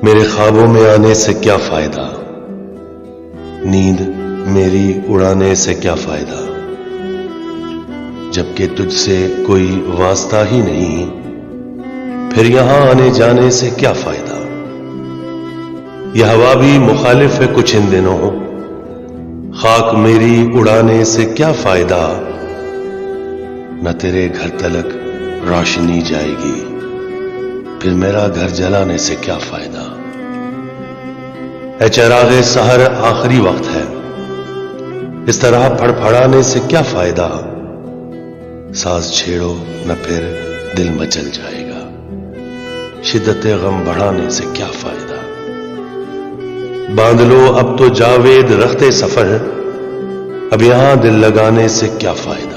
मेरे ख्वाबों में आने से क्या फायदा, नींद मेरी उड़ाने से क्या फायदा, जबकि तुझसे कोई वास्ता ही नहीं, फिर यहां आने जाने से क्या फायदा। यह हवा भी मुखालिफ है कुछ इन दिनों, खाक मेरी उड़ाने से क्या फायदा, न तेरे घर तलक रोशनी जाएगी, फिर मेरा घर जलाने से क्या फायदा। ऐ चिरागे सहर आखिरी वक्त है, इस तरह फड़फड़ाने से क्या फायदा, साज छेड़ो न फिर दिल मचल जाएगा, शिद्दत गम बढ़ाने से क्या फायदा। बांध लो अब तो जावेद रखते सफर, अब यहां दिल लगाने से क्या फायदा।